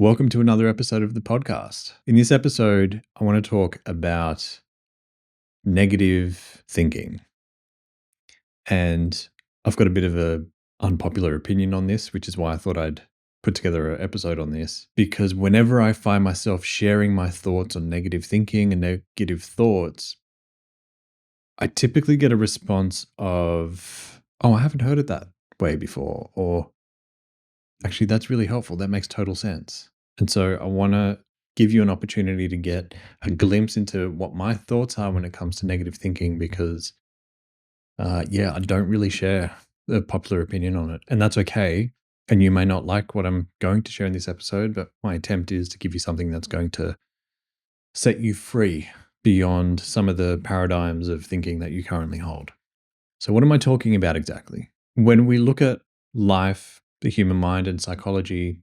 Welcome to another episode of the podcast. In this episode, I want to talk about negative thinking. And I've got a bit of an unpopular opinion on this, which is why I thought I'd put together an episode on this. Because whenever I find myself sharing my thoughts on negative thinking and negative thoughts, I typically get a response of, oh, I haven't heard it that way before. Or actually, that's really helpful. That makes total sense. And so I want to give you an opportunity to get a glimpse into what my thoughts are when it comes to negative thinking because, I don't really share the popular opinion on it. And that's okay. And you may not like what I'm going to share in this episode, but my attempt is to give you something that's going to set you free beyond some of the paradigms of thinking that you currently hold. So, what am I talking about exactly? When we look at life, the human mind, and psychology,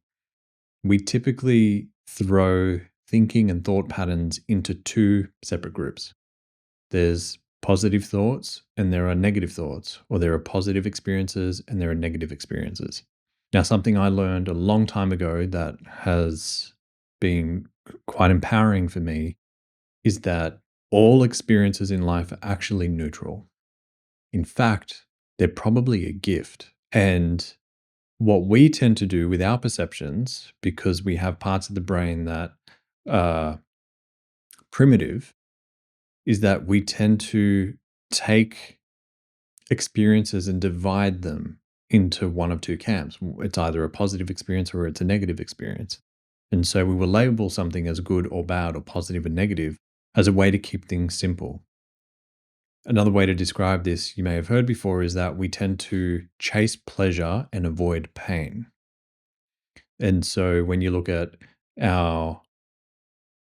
we typically throw thinking and thought patterns into two separate groups. There's positive thoughts and there are negative thoughts, or there are positive experiences and there are negative experiences. Now, something I learned a long time ago that has been quite empowering for me is that all experiences in life are actually neutral. In fact, they're probably a gift. And what we tend to do with our perceptions, because we have parts of the brain that are primitive, is that we tend to take experiences and divide them into one of two camps. It's either a positive experience or it's a negative experience. And so we will label something as good or bad or positive and negative as a way to keep things simple. Another way to describe this you may have heard before is that we tend to chase pleasure and avoid pain. And so when you look at our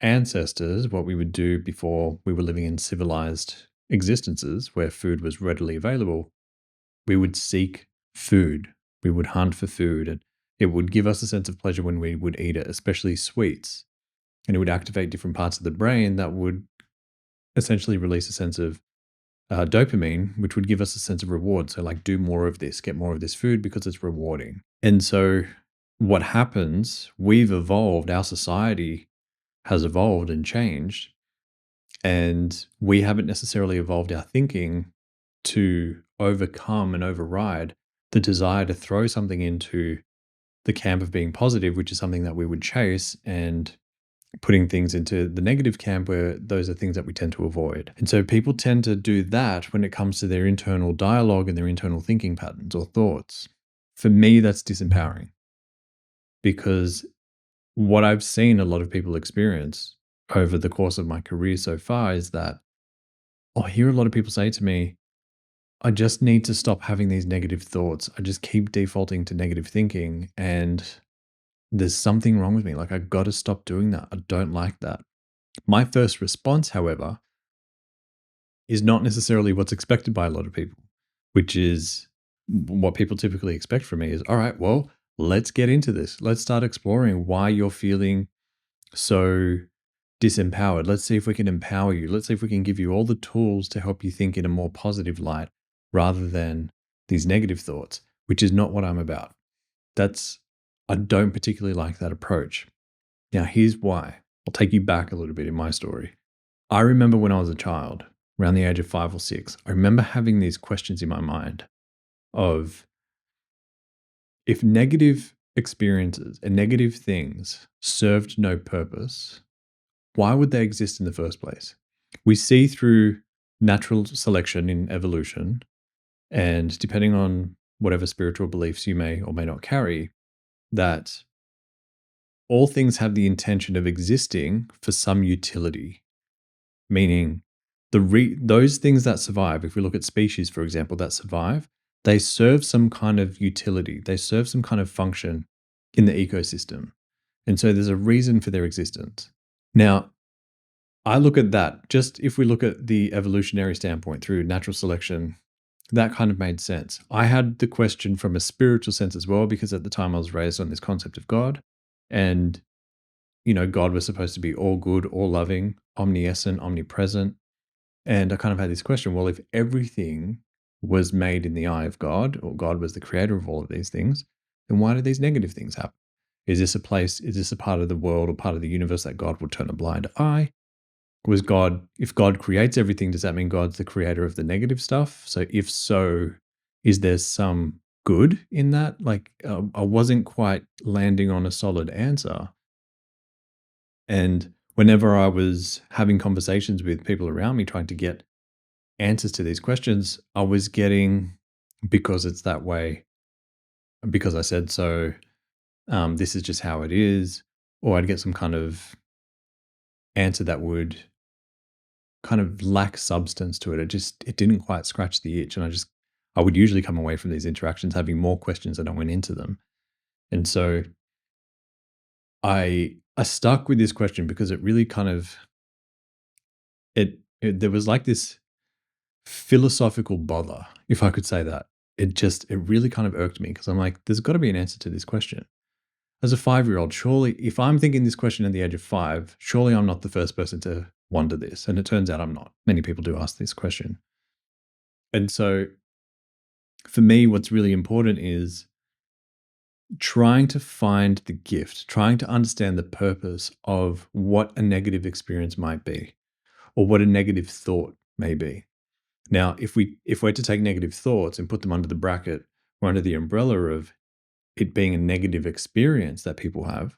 ancestors, what we would do before we were living in civilized existences where food was readily available, we would seek food. We would hunt for food, and it would give us a sense of pleasure when we would eat it, especially sweets. And it would activate different parts of the brain that would essentially release a sense of dopamine, which would give us a sense of reward. So, like, do more of this, get more of this food because it's rewarding. And so, what happens, we've evolved, our society has evolved and changed, and we haven't necessarily evolved our thinking to overcome and override the desire to throw something into the camp of being positive, which is something that we would chase, and putting things into the negative camp where those are things that we tend to avoid. And so people tend to do that when it comes to their internal dialogue and their internal thinking patterns or thoughts. For me, that's disempowering because what I've seen a lot of people experience over the course of my career so far is that I hear a lot of people say to me, I just need to stop having these negative thoughts. I just keep defaulting to negative thinking and there's something wrong with me. Like, I got to stop doing that. I don't like that. My first response, however, is not necessarily what's expected by a lot of people, which is what people typically expect from me is, all right, well, let's get into this. Let's start exploring why you're feeling so disempowered. Let's see if we can empower you. Let's see if we can give you all the tools to help you think in a more positive light rather than these negative thoughts, which is not what I'm about. I don't particularly like that approach. Now, here's why. I'll take you back a little bit in my story. I remember when I was a child, around the age of 5 or 6, I remember having these questions in my mind of if negative experiences and negative things served no purpose, why would they exist in the first place? We see through natural selection in evolution, and depending on whatever spiritual beliefs you may or may not carry, that all things have the intention of existing for some utility, meaning those things that survive, if we look at species, for example, that survive, they serve some kind of utility. They serve some kind of function in the ecosystem. And so there's a reason for their existence. Now, I look at that, just if we look at the evolutionary standpoint through natural selection, that kind of made sense. I had the question from a spiritual sense as well, because at the time I was raised on this concept of God. And, God was supposed to be all good, all loving, omniscient, omnipresent. And I kind of had this question, well, if everything was made in the eye of God, or God was the creator of all of these things, then why do these negative things happen? Is this a part of the world or part of the universe that God will turn a blind eye? Was God, if God creates everything, does that mean God's the creator of the negative stuff? So, if so, is there some good in that? Like, I wasn't quite landing on a solid answer. And whenever I was having conversations with people around me trying to get answers to these questions, I was getting, because it's that way, because I said so, this is just how it is, or I'd get some kind of answer that would kind of lack substance to it. It didn't quite scratch the itch. And I would usually come away from these interactions having more questions than I went into them. And so I stuck with this question because it really kind of, there was like this philosophical bother, if I could say that. It really kind of irked me because I'm like, there's got to be an answer to this question. As a 5-year-old, surely, if I'm thinking this question at the age of 5, surely I'm not the first person to wonder this. And it turns out I'm not. Many people do ask this question. And so for me, what's really important is trying to find the gift, trying to understand the purpose of what a negative experience might be or what a negative thought may be. Now, if we're to take negative thoughts and put them under the bracket or under the umbrella of it being a negative experience that people have,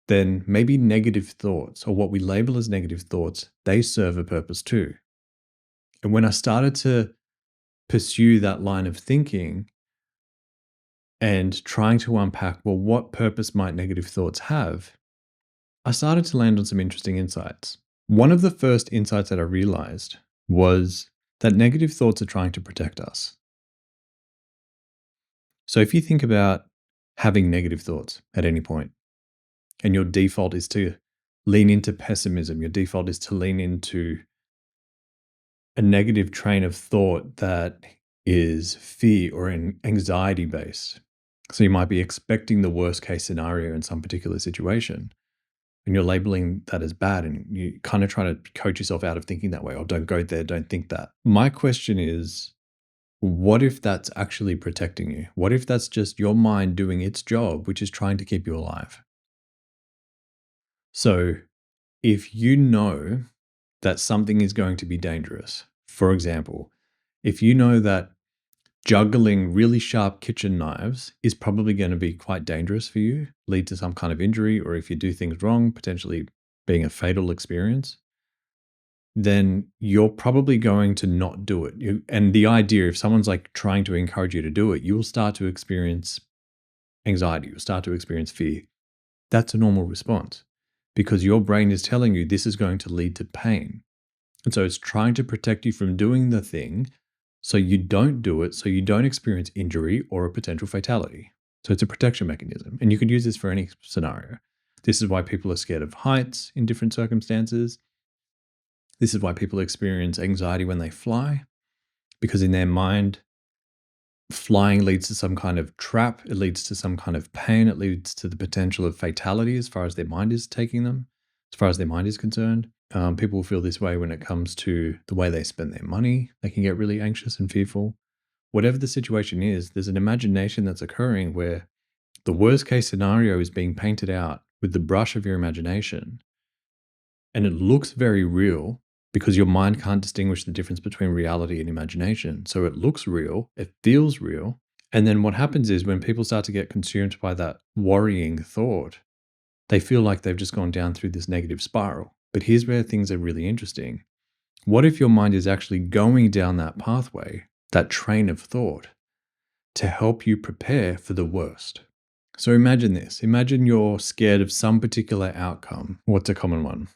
then maybe negative thoughts or what we label as negative thoughts, they serve a purpose too. And when I started to pursue that line of thinking and trying to unpack, well, what purpose might negative thoughts have? I started to land on some interesting insights. One of the first insights that I realized was that negative thoughts are trying to protect us. So if you think about having negative thoughts at any point, and your default is to lean into pessimism, your default is to lean into a negative train of thought that is fear or anxiety based. So you might be expecting the worst case scenario in some particular situation, and you're labeling that as bad, and you kind of try to coach yourself out of thinking that way. Or don't go there, don't think that. My question is, what if that's actually protecting you? What if that's just your mind doing its job, which is trying to keep you alive? So if you know that something is going to be dangerous, for example, if you know that juggling really sharp kitchen knives is probably going to be quite dangerous for you, lead to some kind of injury, or if you do things wrong, potentially being a fatal experience, then you're probably going to not do it. And the idea, if someone's like trying to encourage you to do it, you will start to experience anxiety, you'll start to experience fear. That's a normal response because your brain is telling you this is going to lead to pain. And so it's trying to protect you from doing the thing so you don't do it, so you don't experience injury or a potential fatality. So it's a protection mechanism. And you could use this for any scenario. This is why people are scared of heights in different circumstances. This is why people experience anxiety when they fly, because in their mind, flying leads to some kind of trap. It leads to some kind of pain. It leads to the potential of fatality as far as their mind is taking them, as far as their mind is concerned. People feel this way when it comes to the way they spend their money. They can get really anxious and fearful. Whatever the situation is, there's an imagination that's occurring where the worst case scenario is being painted out with the brush of your imagination. And it looks very real because your mind can't distinguish the difference between reality and imagination. So it looks real, it feels real. And then what happens is when people start to get consumed by that worrying thought, they feel like they've just gone down through this negative spiral. But here's where things are really interesting. What if your mind is actually going down that pathway, that train of thought, to help you prepare for the worst? So imagine this. Imagine you're scared of some particular outcome. What's a common one?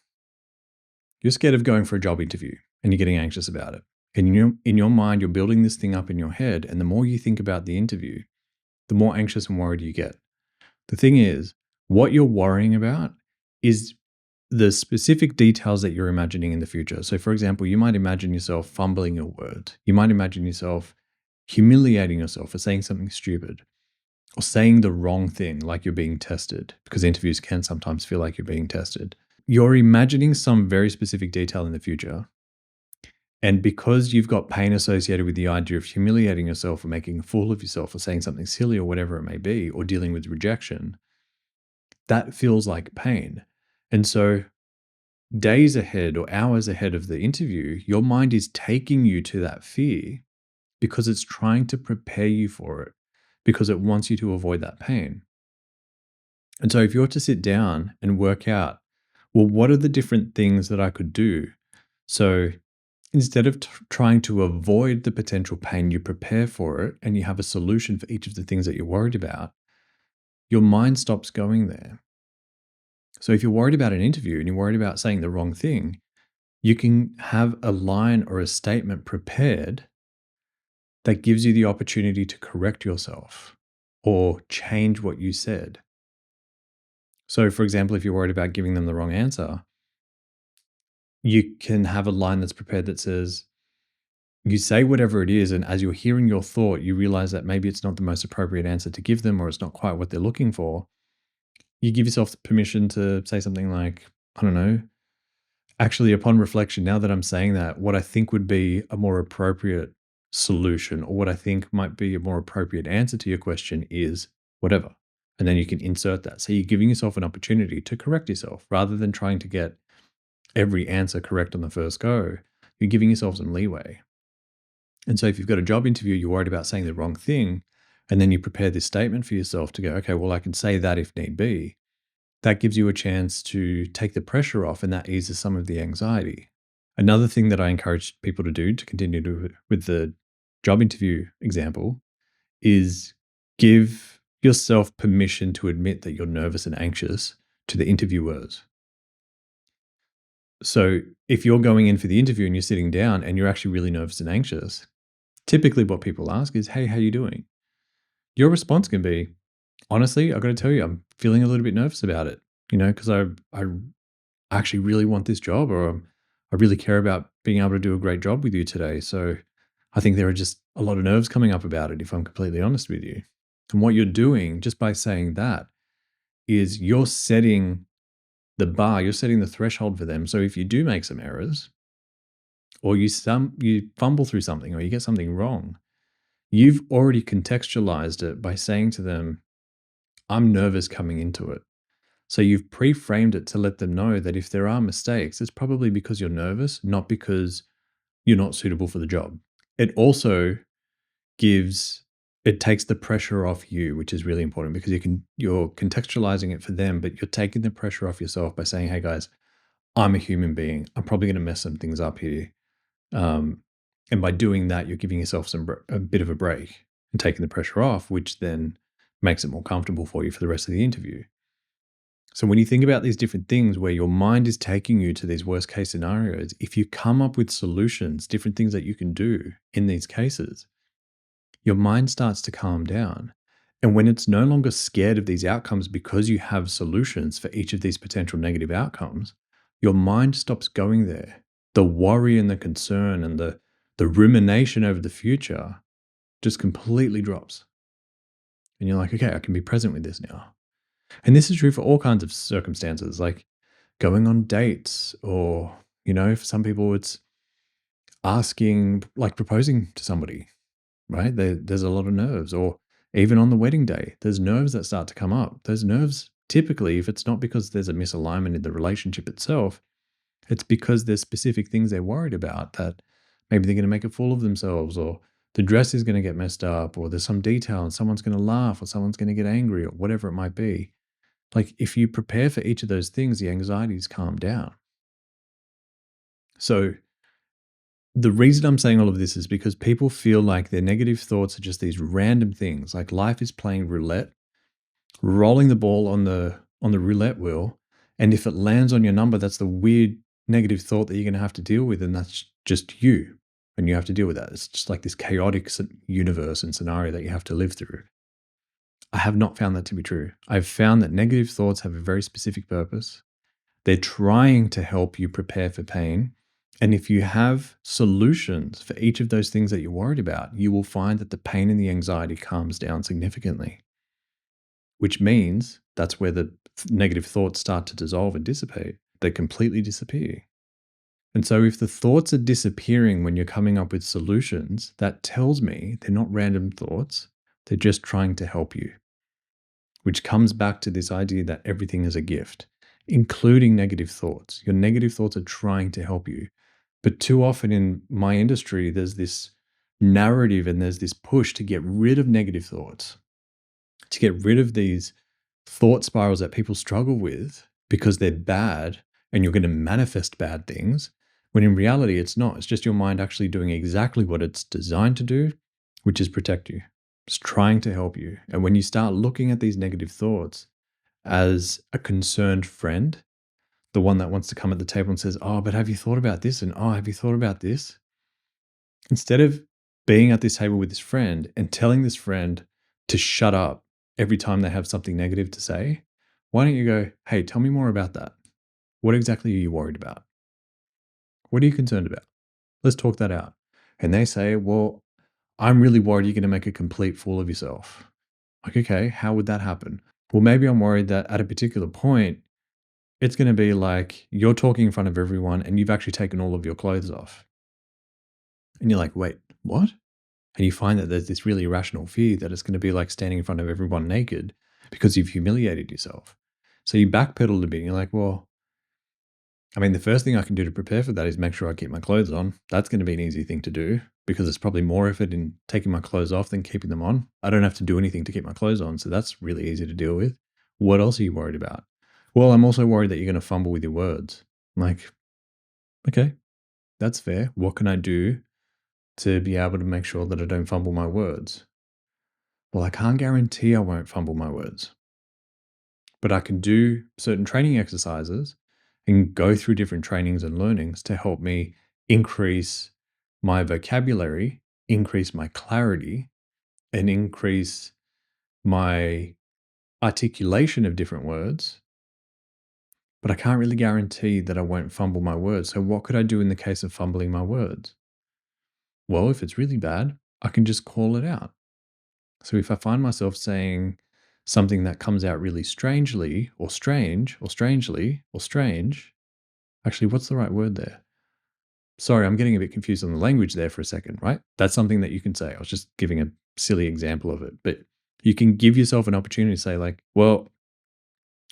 You're scared of going for a job interview and you're getting anxious about it. And in your mind, you're building this thing up in your head. And the more you think about the interview, the more anxious and worried you get. The thing is, what you're worrying about is the specific details that you're imagining in the future. So for example, you might imagine yourself fumbling your words. You might imagine yourself humiliating yourself for saying something stupid or saying the wrong thing like you're being tested, because interviews can sometimes feel like you're being tested. You're imagining some very specific detail in the future. And because you've got pain associated with the idea of humiliating yourself or making a fool of yourself or saying something silly or whatever it may be, or dealing with rejection, that feels like pain. And so days ahead or hours ahead of the interview, your mind is taking you to that fear because it's trying to prepare you for it, because it wants you to avoid that pain. And so if you're to sit down and work out, well, what are the different things that I could do? So instead of trying to avoid the potential pain, you prepare for it and you have a solution for each of the things that you're worried about, your mind stops going there. So if you're worried about an interview and you're worried about saying the wrong thing, you can have a line or a statement prepared that gives you the opportunity to correct yourself or change what you said. So, for example, if you're worried about giving them the wrong answer, you can have a line that's prepared that says, you say whatever it is, and as you're hearing your thought, you realize that maybe it's not the most appropriate answer to give them or it's not quite what they're looking for. You give yourself permission to say something like, I don't know, actually, upon reflection, now that I'm saying that, what I think would be a more appropriate solution or what I think might be a more appropriate answer to your question is whatever. And then you can insert that. So you're giving yourself an opportunity to correct yourself rather than trying to get every answer correct on the first go. You're giving yourself some leeway. And so if you've got a job interview, you're worried about saying the wrong thing, and then you prepare this statement for yourself to go, okay, well, I can say that if need be. That gives you a chance to take the pressure off and that eases some of the anxiety. Another thing that I encourage people to do to continue with the job interview example is give yourself permission to admit that you're nervous and anxious to the interviewers. So if you're going in for the interview and you're sitting down and you're actually really nervous and anxious, typically what people ask is, hey, how you doing? Your response can be, honestly, I got to tell you, I'm feeling a little bit nervous about it, because I actually really want this job, or I really care about being able to do a great job with you today. So I think there are just a lot of nerves coming up about it, if I'm completely honest with you. And what you're doing just by saying that is you're setting the bar, you're setting the threshold for them. So if you do make some errors, or you fumble through something, or you get something wrong, you've already contextualized it by saying to them, I'm nervous coming into it. So you've pre-framed it to let them know that if there are mistakes, it's probably because you're nervous, not because you're not suitable for the job. It also it takes the pressure off you, which is really important because you're contextualizing it for them, but you're taking the pressure off yourself by saying, hey guys, I'm a human being. I'm probably going to mess some things up here. Um, and by doing that, you're giving yourself a bit of a break and taking the pressure off, which then makes it more comfortable for you for the rest of the interview. So when you think about these different things where your mind is taking you to these worst case scenarios, if you come up with solutions, different things that you can do in these cases, your mind starts to calm down. And when it's no longer scared of these outcomes because you have solutions for each of these potential negative outcomes, your mind stops going there. The worry and the concern and the rumination over the future just completely drops. And you're like, okay, I can be present with this now. And this is true for all kinds of circumstances, like going on dates, or, for some people, it's asking, like proposing to somebody, right? There's a lot of nerves, or even on the wedding day, there's nerves that start to come up. Those nerves, typically, if it's not because there's a misalignment in the relationship itself, it's because there's specific things they're worried about, that maybe they're going to make a fool of themselves, or the dress is going to get messed up, or there's some detail and someone's going to laugh, or someone's going to get angry, or whatever it might be. Like if you prepare for each of those things, the anxieties calm down. So the reason I'm saying all of this is because people feel like their negative thoughts are just these random things, like life is playing roulette, rolling the ball on the roulette wheel, and if it lands on your number, that's the weird negative thought that you're going to have to deal with, and that's just you, and you have to deal with that. It's just like this chaotic universe and scenario that you have to live through. I have not found that to be true. I've found that negative thoughts have a very specific purpose. They're trying to help you prepare for pain. And if you have solutions for each of those things that you're worried about, you will find that the pain and the anxiety calms down significantly, which means that's where the negative thoughts start to dissolve and dissipate. They completely disappear. And so if the thoughts are disappearing when you're coming up with solutions, that tells me they're not random thoughts. They're just trying to help you, which comes back to this idea that everything is a gift, including negative thoughts. Your negative thoughts are trying to help you. But too often in my industry, there's this narrative and there's this push to get rid of negative thoughts, to get rid of these thought spirals that people struggle with because they're bad and you're going to manifest bad things. When in reality, it's not. It's just your mind actually doing exactly what it's designed to do, which is protect you. It's trying to help you. And when you start looking at these negative thoughts as a concerned friend, the one that wants to come at the table and says, "Oh, but have you thought about this?" And, "Oh, have you thought about this?" Instead of being at this table with this friend and telling this friend to shut up every time they have something negative to say, why don't you go, "Hey, tell me more about that. What exactly are you worried about? What are you concerned about? Let's talk that out." And they say, "Well, I'm really worried you're going to make a complete fool of yourself." Like, okay, how would that happen? Well, maybe I'm worried that at a particular point, it's going to be like you're talking in front of everyone and you've actually taken all of your clothes off. And you're like, "Wait, what?" And you find that there's this really irrational fear that it's going to be like standing in front of everyone naked because you've humiliated yourself. So you backpedal a bit and you're like, well, I mean, the first thing I can do to prepare for that is make sure I keep my clothes on. That's going to be an easy thing to do because it's probably more effort in taking my clothes off than keeping them on. I don't have to do anything to keep my clothes on. So that's really easy to deal with. What else are you worried about? Well, I'm also worried that you're going to fumble with your words. I'm like, okay, that's fair. What can I do to be able to make sure that I don't fumble my words? Well, I can't guarantee I won't fumble my words, but I can do certain training exercises and go through different trainings and learnings to help me increase my vocabulary, increase my clarity, and increase my articulation of different words. But I can't really guarantee that I won't fumble my words. So, what could I do in the case of fumbling my words? Well, if it's really bad, I can just call it out. So if I find myself saying something that comes out really strangely or strange or strangely or strange, actually, what's the right word there? Sorry, I'm getting a bit confused on the language there for a second, right? That's something that you can say. I was just giving a silly example of it, but you can give yourself an opportunity to say, like, well,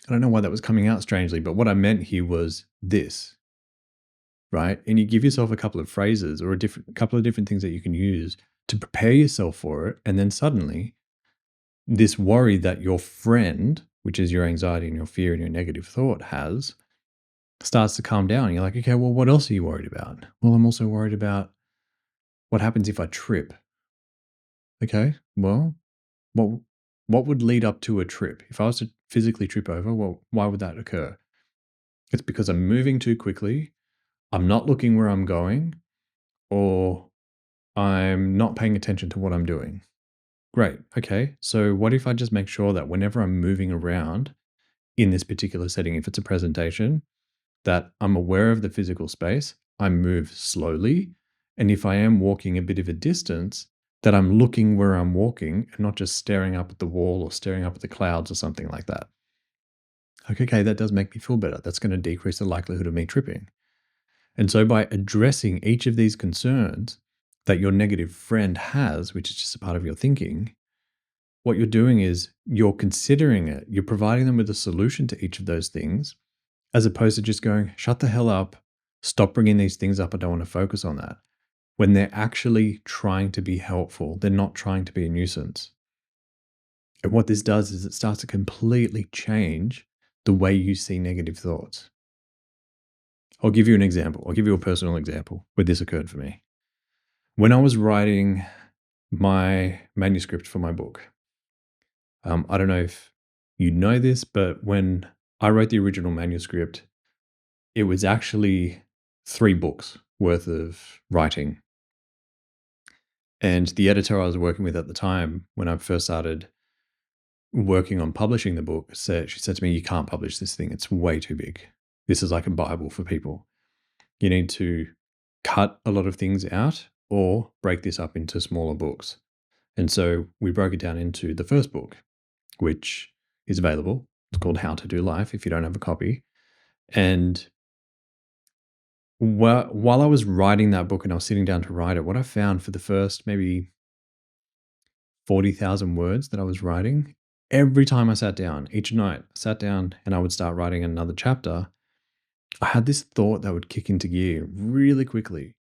I don't know why that was coming out strangely, but what I meant here was this, right? And you give yourself a couple of phrases or a couple of different things that you can use to prepare yourself for it. And then suddenly this worry that your friend, which is your anxiety and your fear and your negative thought has, starts to calm down. You're like, okay, well, what else are you worried about? Well, I'm also worried about what happens if I trip. Okay, well, what what would lead up to a trip? If I was to physically trip over, well, why would that occur? It's because I'm moving too quickly, I'm not looking where I'm going, or I'm not paying attention to what I'm doing. Great. Okay. So what if I just make sure that whenever I'm moving around in this particular setting, if it's a presentation, that I'm aware of the physical space, I move slowly. And if I am walking a bit of a distance, that I'm looking where I'm walking and not just staring up at the wall or staring up at the clouds or something like that. Like, okay, that does make me feel better. That's going to decrease the likelihood of me tripping. And so by addressing each of these concerns that your negative friend has, which is just a part of your thinking, what you're doing is you're considering it. You're providing them with a solution to each of those things, as opposed to just going, shut the hell up, stop bringing these things up. I don't want to focus on that. When they're actually trying to be helpful, they're not trying to be a nuisance. And what this does is it starts to completely change the way you see negative thoughts. I'll give you an example. I'll give you a personal example where this occurred for me. When I was writing my manuscript for my book, I don't know if you know this, but when I wrote the original manuscript, it was actually 3 books worth of writing. And the editor I was working with at the time, when I first started working on publishing the book, she said to me, "You can't publish this thing. It's way too big. This is like a Bible for people. You need to cut a lot of things out or break this up into smaller books." And so we broke it down into the first book, which is available. It's called How to Do Life if you don't have a copy. And while I was writing that book and I was sitting down to write it, what I found for the first maybe 40,000 words that I was writing, Every time I sat down, each night, I sat down and I would start writing another chapter, I had this thought that would kick into gear really quickly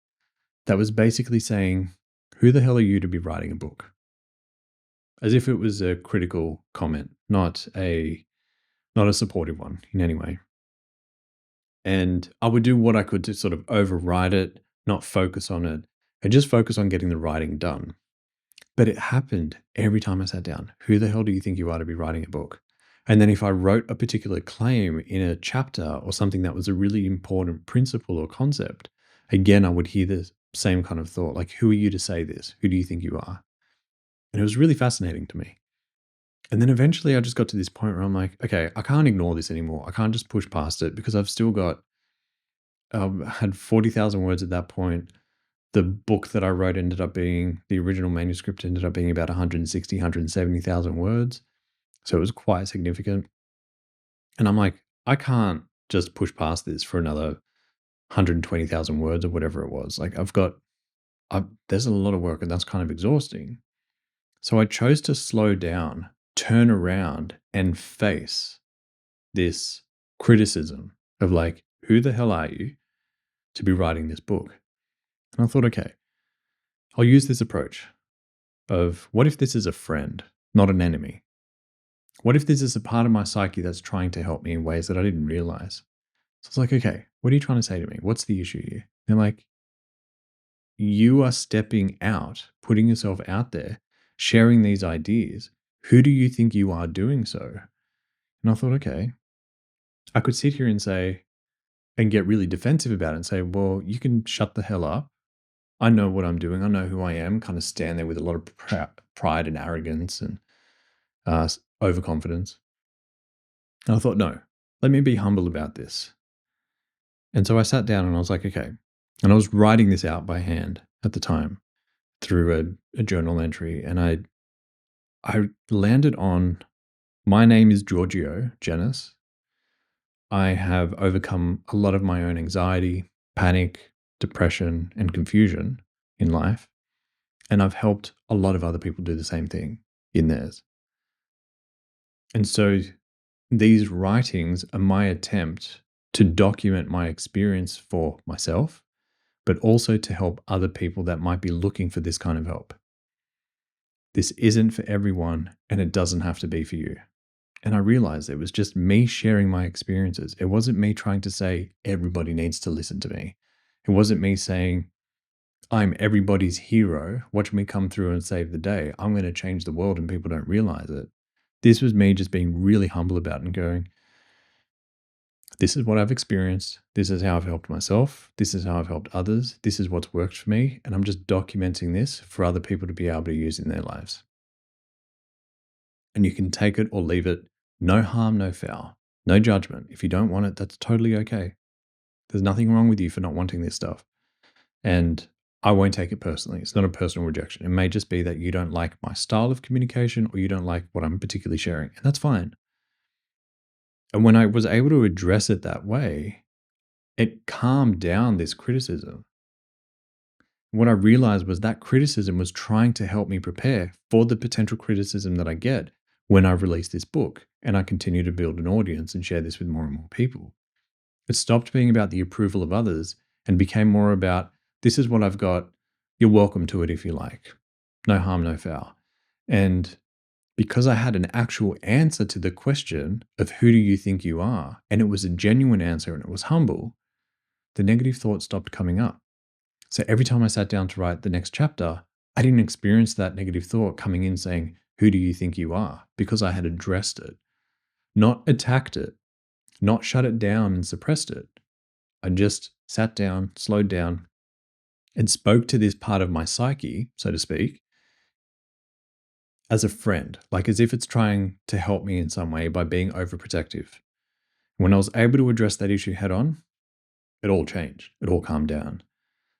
that was basically saying, who the hell are you to be writing a book? As if it was a critical comment, not a supportive one in any way. And I would do what I could to sort of override it, not focus on it, and just focus on getting the writing done. But it happened every time I sat down. Who the hell do you think you are to be writing a book? And then if I wrote a particular claim in a chapter or something that was a really important principle or concept, again, I would hear the same kind of thought, like, who are you to say this? Who do you think you are? And it was really fascinating to me. And then eventually I just got to this point where I'm like, okay, I can't ignore this anymore. I can't just push past it because I've still got, had 40,000 words at that point. The book that I wrote ended up being, the original manuscript ended up being about 160, 170,000 words. So it was quite significant. And I'm like, I can't just push past this for another 120,000 words or whatever it was. Like there's a lot of work and that's kind of exhausting. So I chose to slow down, turn around and face this criticism of like, who the hell are you to be writing this book? And I thought, okay, I'll use this approach of what if this is a friend, not an enemy? What if this is a part of my psyche that's trying to help me in ways that I didn't realize? So it's like, okay, what are you trying to say to me? What's the issue here? They're like, you are stepping out, putting yourself out there, sharing these ideas. Who do you think you are doing so? And I thought, okay, I could sit here and say, and get really defensive about it and say, well, you can shut the hell up. I know what I'm doing. I know who I am. Kind of stand there with a lot of pride and arrogance and overconfidence. And I thought, no, let me be humble about this. And so I sat down and I was like, okay. And I was writing this out by hand at the time through a journal entry. And I landed on, my name is Giorgio, Janice. I have overcome a lot of my own anxiety, panic, depression, and confusion in life. And I've helped a lot of other people do the same thing in theirs. And so these writings are my attempt to document my experience for myself, but also to help other people that might be looking for this kind of help. This isn't for everyone, and it doesn't have to be for you. And I realized it was just me sharing my experiences. It wasn't me trying to say everybody needs to listen to me. It wasn't me saying, I'm everybody's hero. Watch me come through and save the day. I'm going to change the world and people don't realize it. This was me just being really humble about it and going, this is what I've experienced. This is how I've helped myself. This is how I've helped others. This is what's worked for me. And I'm just documenting this for other people to be able to use in their lives. And you can take it or leave it. No harm, no foul. No judgment. If you don't want it, that's totally okay. There's nothing wrong with you for not wanting this stuff. And I won't take it personally. It's not a personal rejection. It may just be that you don't like my style of communication or you don't like what I'm particularly sharing. And that's fine. And when I was able to address it that way, it calmed down this criticism. What I realized was that criticism was trying to help me prepare for the potential criticism that I get when I release this book and I continue to build an audience and share this with more and more people. It stopped being about the approval of others and became more about, this is what I've got. You're welcome to it if you like. No harm, no foul. And because I had an actual answer to the question of who do you think you are, and it was a genuine answer and it was humble, the negative thoughts stopped coming up. So every time I sat down to write the next chapter, I didn't experience that negative thought coming in saying, who do you think you are? Because I had addressed it, not attacked it, not shut it down and suppressed it. I just sat down, slowed down, and spoke to this part of my psyche, so to speak, as a friend, like as if it's trying to help me in some way by being overprotective. When I was able to address that issue head on, it all changed. It all calmed down.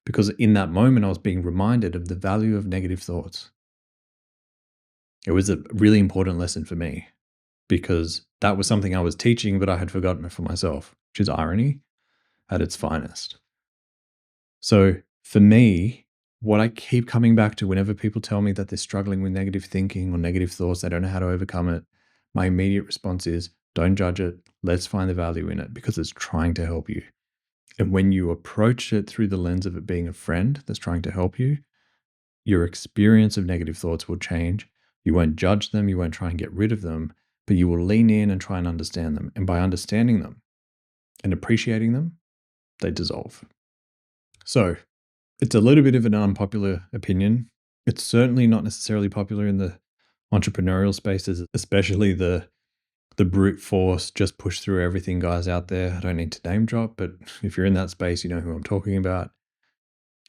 Because in that moment, I was being reminded of the value of negative thoughts. It was a really important lesson for me because that was something I was teaching, but I had forgotten it for myself, which is irony at its finest. So for me, what I keep coming back to whenever people tell me that they're struggling with negative thinking or negative thoughts, they don't know how to overcome it, my immediate response is don't judge it. Let's find the value in it because it's trying to help you. And when you approach it through the lens of it being a friend that's trying to help you, your experience of negative thoughts will change. You won't judge them. You won't try and get rid of them, but you will lean in and try and understand them. And by understanding them and appreciating them, they dissolve. So it's a little bit of an unpopular opinion. It's certainly not necessarily popular in the entrepreneurial spaces, especially the brute force, just push through everything guys out there. I don't need to name drop, but if you're in that space, you know who I'm talking about.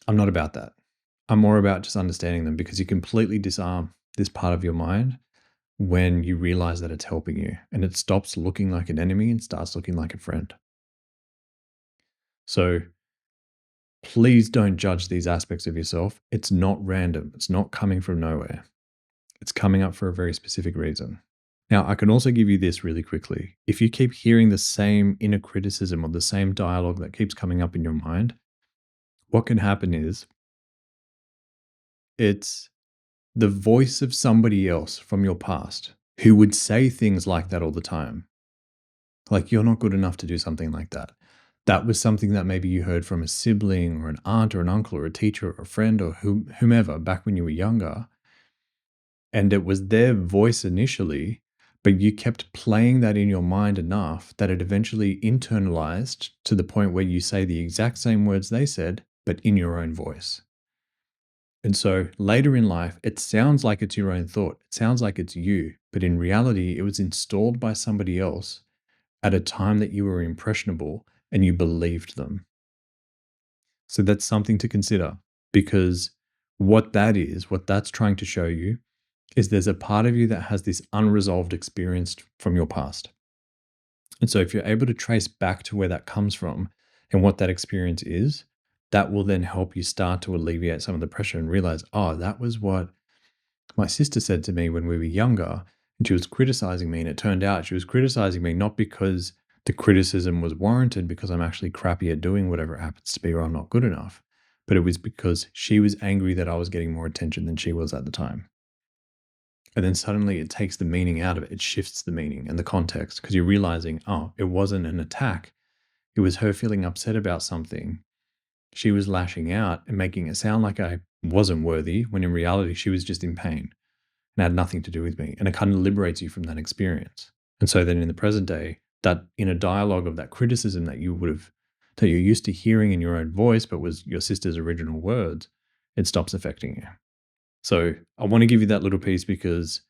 I'm not about that. I'm more about just understanding them because you completely disarm this part of your mind when you realize that it's helping you and it stops looking like an enemy and starts looking like a friend. So please don't judge these aspects of yourself. It's not random. It's not coming from nowhere. It's coming up for a very specific reason. Now, I can also give you this really quickly. If you keep hearing the same inner criticism or the same dialogue that keeps coming up in your mind, what can happen is it's the voice of somebody else from your past who would say things like that all the time. Like, you're not good enough to do something like that. That was something that maybe you heard from a sibling or an aunt or an uncle or a teacher or a friend or whomever back when you were younger. And it was their voice initially, but you kept playing that in your mind enough that it eventually internalized to the point where you say the exact same words they said, but in your own voice. And so later in life, it sounds like it's your own thought. It sounds like it's you, but in reality, it was installed by somebody else at a time that you were impressionable and you believed them. So that's something to consider because what that's trying to show you is there's a part of you that has this unresolved experience from your past. And so if you're able to trace back to where that comes from and what that experience is, that will then help you start to alleviate some of the pressure and realize, oh, that was what my sister said to me when we were younger. And she was criticizing me. And it turned out she was criticizing me not because the criticism was warranted, because I'm actually crappy at doing whatever it happens to be or I'm not good enough. But it was because she was angry that I was getting more attention than she was at the time. And then suddenly it takes the meaning out of it. It shifts the meaning and the context because you're realizing, oh, it wasn't an attack. It was her feeling upset about something. She was lashing out and making it sound like I wasn't worthy when in reality she was just in pain and had nothing to do with me. And it kind of liberates you from that experience. And so then in the present day, that inner dialogue of that criticism that that you're used to hearing in your own voice, but was your sister's original words, it stops affecting you. So I want to give you that little piece because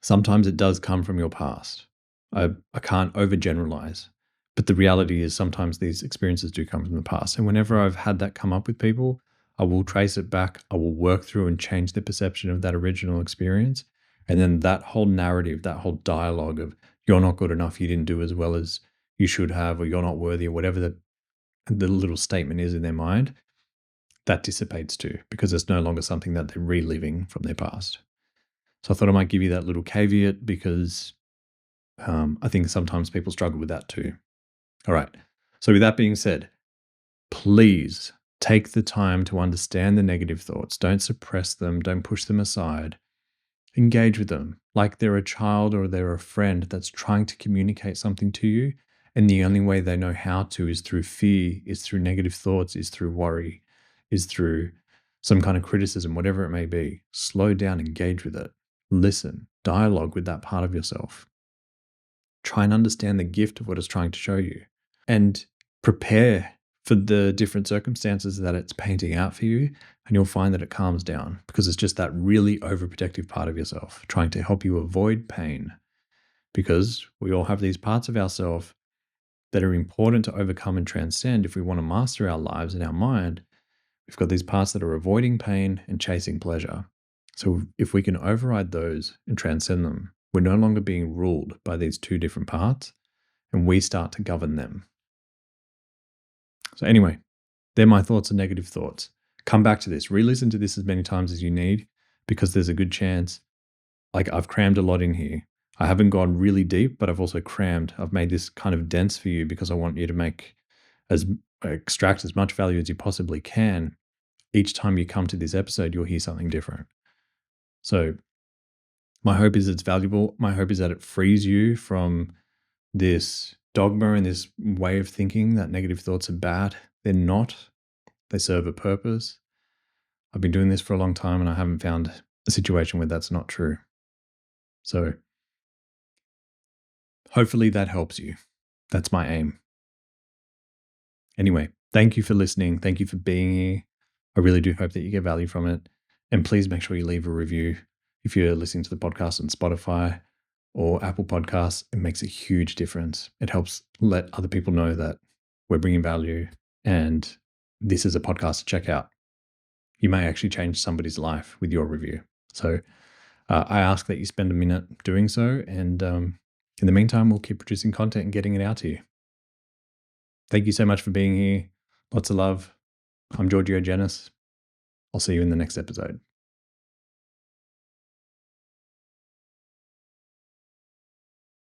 sometimes it does come from your past. I can't overgeneralize, but the reality is sometimes these experiences do come from the past. And whenever I've had that come up with people, I will trace it back. I will work through and change the perception of that original experience. And then that whole narrative, that whole dialogue of you're not good enough, you didn't do as well as you should have, or you're not worthy, or whatever the little statement is in their mind, that dissipates too, because it's no longer something that they're reliving from their past. So I thought I might give you that little caveat because I think sometimes people struggle with that too. All right. So with that being said, please take the time to understand the negative thoughts. Don't suppress them. Don't push them aside. Engage with them like they're a child or they're a friend that's trying to communicate something to you. And the only way they know how to is through fear, is through negative thoughts, is through worry, is through some kind of criticism, whatever it may be. Slow down, engage with it. Listen, dialogue with that part of yourself. Try and understand the gift of what it's trying to show you and prepare for the different circumstances that it's painting out for you. And you'll find that it calms down because it's just that really overprotective part of yourself trying to help you avoid pain, because we all have these parts of ourselves that are important to overcome and transcend. If we want to master our lives and our mind, we've got these parts that are avoiding pain and chasing pleasure. So if we can override those and transcend them, we're no longer being ruled by these two different parts and we start to govern them. So anyway, they're my thoughts on negative thoughts. Come back to this, re-listen to this as many times as you need, because there's a good chance, like I've crammed a lot in here. I haven't gone really deep, but I've also crammed. I've made this kind of dense for you because I want you to extract as much value as you possibly can. Each time you come to this episode, you'll hear something different. So My hope is it's valuable. My hope is that it frees you from this dogma and this way of thinking that negative thoughts are bad. They're not. They serve a purpose. I've been doing this for a long time and I haven't found a situation where that's not true. So hopefully that helps you. That's my aim. Anyway, thank you for listening. Thank you for being here. I really do hope that you get value from it. And please make sure you leave a review. If you're listening to the podcast on Spotify or Apple Podcasts, it makes a huge difference. It helps let other people know that we're bringing value and this is a podcast to check out. You may actually change somebody's life with your review. So I ask that you spend a minute doing so. And in the meantime, we'll keep producing content and getting it out to you. Thank you so much for being here. Lots of love. I'm Giorgio. I'll see you in the next episode.